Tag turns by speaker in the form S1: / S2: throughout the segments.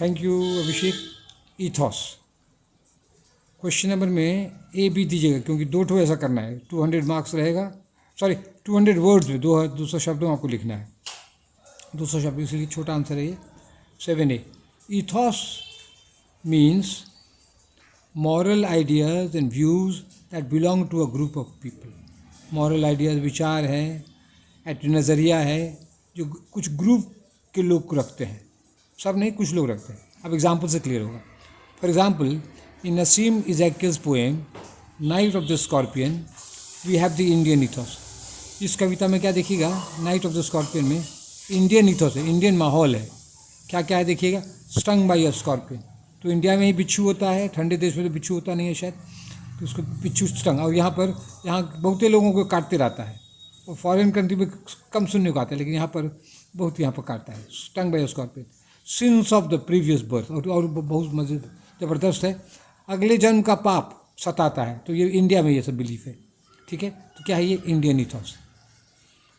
S1: Thank you Abhishek. ईथॉस question number में A B दीजिएगा, क्योंकि 2 ठो ऐसा करना है, 200 मार्क्स रहेगा, सॉरी 200 वर्ड्स में 200 शब्दों में आपको लिखना है, 200 शब्द, इसलिए छोटा आंसर है ये 7A। Ethos means moral ideas and views that belong to a group of people. Moral ideas विचार हैं, एक नज़रिया है जो कुछ ग्रुप के लोग को रखते हैं, सब नहीं, कुछ लोग रखते हैं। अब एग्जाम्पल से क्लियर होगा। For example, in Nissim Ezekiel's poem Night of the Scorpion we have the Indian ethos. इस कविता में क्या देखिएगा, नाइट ऑफ द स्कॉर्पियन में इंडियन ईथॉस है, इंडियन माहौल है। क्या क्या है देखिएगा, स्टंग बाई अ स्कॉर्पियन, तो इंडिया में ही बिच्छू होता है, ठंडे देश में तो बिच्छू होता नहीं है शायद, तो उसको बिच्छू स्टंग, और यहाँ बहुते लोगों को काटते रहता है। और फॉरेन कंट्री में कम सुनने को आता है, लेकिन यहाँ पर बहुत यहाँ पर काटता है, stung by a scorpion, since of the previous birth. और बहुत मज़े ज़बरदस्त है, अगले जन्म का पाप सताता है, तो ये इंडिया में ये सब बिलीफ है, ठीक है। तो क्या है ये, इंडियन ईथॉस,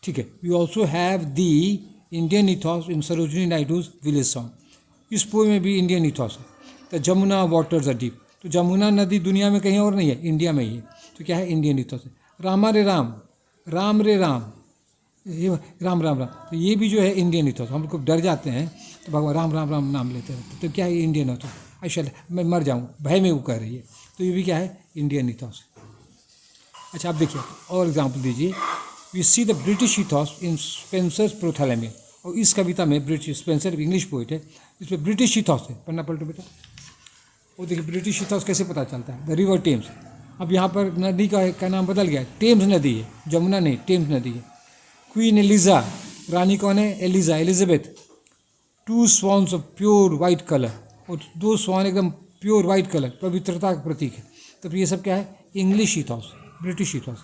S1: ठीक है। We also have the Indian ethos in Sarojini Naidu's village song. इस पोएम में भी इंडियन ईथॉस है। The Jamuna waters are deep, तो जमुना नदी दुनिया में कहीं और नहीं है, इंडिया में ही है, तो क्या है, इंडियन ईथॉस है। रामा रे राम, राम रे राम, ये राम राम राम, तो ये भी जो है इंडियन ईथॉस। हम लोग डर जाते हैं तो भगवान राम राम राम नाम लेते रहते, तो क्या है, इंडियन ईथॉस। अच्छा मैं मर जाऊँ भय में, वो कह रही है, तो ये भी क्या है, इंडियन ईथॉस। अच्छा आप देखिए और एग्जाम्पल दीजिए। We see the British ethos in Spenser's Prothalamion, और इस कविता में ब्रिटिश, स्पेंसर इंग्लिश पोइट है, इसमें ब्रिटिश ईथॉस है। पन्ना पलटो बेटा, वो देखिए ब्रिटिश ईथॉस कैसे पता चलता है। द रिवर टेम्स, अब यहाँ पर नदी का नाम बदल गया, टेम्स नदी है, जमुना नहीं, टेम्स नदी है। क्वीन एलिजा, रानी कौन है, Eliza, Elizabeth. 2 swans of pure white colour, और 2 स्वान एकदम प्योर वाइट कलर, पवित्रता का प्रतीक है। तो ये सब क्या है, English ethos, British ethos.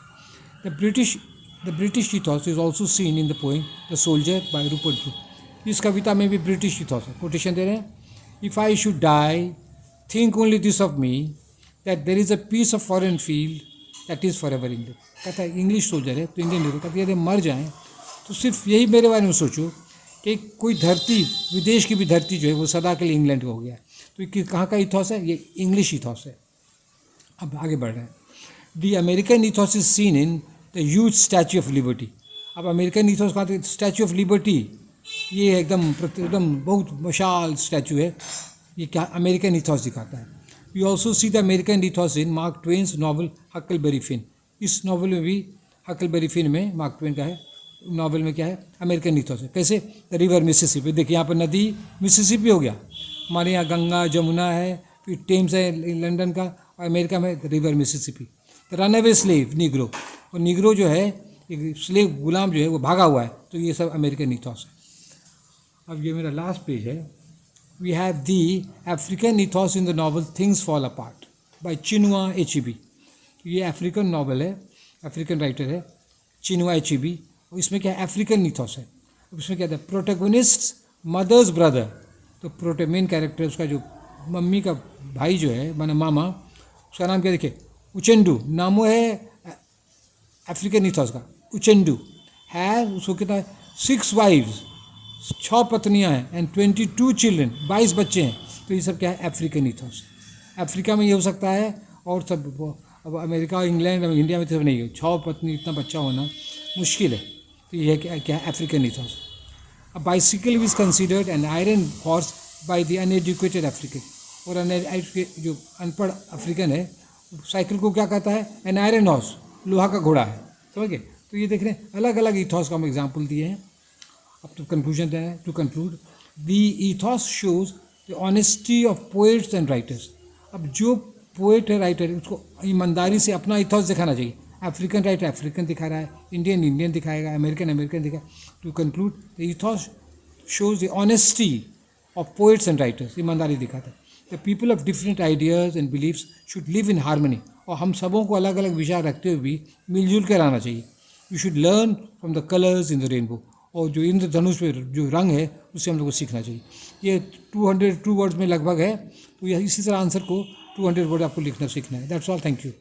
S1: The British ethos is also seen in the poem the Soldier by Rupert Brooke. इस कविता में भी ब्रिटिश ईथॉस है। कोटेशन दे रहे हैं, if I should die think only this of me that there is a piece of foreign field that is for ever England. कहता है इंग्लिश सोल्जर है तो इंडियन हीरो, कहते यदि मर जाएँ तो सिर्फ यही मेरे बारे में सोचो कि कोई धरती, विदेश की भी धरती जो है वो सदा के लिए इंग्लैंड हो गया। तो ये कहाँ का ईथॉस है, ये इंग्लिश ईथॉस है। अब आगे बढ़ रहे हैं। The American ethos is seen in the huge Statue of Liberty. अब अमेरिकन ईथॉस कहाँ थे, स्टैच्यू ऑफ लिबर्टी, ये एकदम बहुत मशाल स्टैच्यू है, ये क्या अमेरिकन ईथॉस दिखाता है। We also see the American ethos in Mark Twain's novel Huckleberry Finn. इस नॉवल में भी हकलबेरी फिन में मार्क ट्वेन का है, नॉवल में क्या है, अमेरिकन ईथॉस है। कैसे, द रिवर मिसिसिपी, देखिए यहाँ पर नदी मिसिसिपी हो गया, हमारे यहाँ गंगा जमुना है, फिर टेम्स है लंदन का, और अमेरिका में the river Mississippi. The run away slave Negro, और निग्रो जो है, एक स्लेव गुलाम जो है वो भागा हुआ है, तो ये सब अमेरिकन ईथॉस है। अब ये मेरा लास्ट पेज है। We have the African ethos in the novel Things Fall Apart by Chinua Achebe. ये अफ्रीकन नॉवल है, अफ्रीकन राइटर है चिनुआ एचेबी, और इसमें क्या है, अफ्रीकन ईथॉस है। इसमें क्या था, प्रोटेगोनिस्ट मदर्स ब्रदर, तो मेन कैरेक्टर उसका जो मम्मी का भाई जो है माना मामा, उसका नाम क्या देखिए, उचेंडू, नामो है अफ्रीकन ईथॉस का, उचेंडू है। उसको कितना, 6 वाइव्स, 6 पत्नियां हैं, एंड 22 चिल्ड्रन, 22 बच्चे हैं। तो ये सब क्या है, अफ्रीकन ईथॉस। अफ्रीका में ये हो सकता है, और सब अब अमेरिका, इंग्लैंड, इंडिया में तो सब नहीं है, 6 पत्नी, इतना बच्चा होना मुश्किल है। तो ये क्या है, African ईथॉस। A bicycle is considered an iron horse by the uneducated African, और जो अनपढ़ अफ्रीकन है साइकिल को क्या कहता है, एन आयरन हॉर्स, लोहा का घोड़ा है, समझ गए। तो ये देख रहे हैं, अलग अलग ईथॉस का हम एग्जाम्पल दिए हैं। अब तो कंक्लूजन है, to conclude, the ethos shows the honesty of poets and writers. अब जो पोएट है, राइटर, उसको ईमानदारी से अपना ईथॉस दिखाना चाहिए। अफ्रीकन राइटर अफ्रीकन दिखा रहा है, इंडियन इंडियन दिखाएगा, अमेरिकन अमेरिकन दिखाएगा। To conclude, the ethos shows the honesty of poets and writers, ईमानदारी दिखाता है। The people of different ideas and beliefs should live in harmony, और हम सबों को अलग अलग विचार रखते हुए भी मिलजुल कर रहना चाहिए। You should learn from the colours in the rainbow, और जो इंद्रधनुष पे जो रंग है उससे हम लोग को सीखना चाहिए। ये 202 वर्ड्स में लगभग है, तो यह इसी तरह आंसर को 200 वर्ड आपको लिखना सीखना है। That's all, thank you.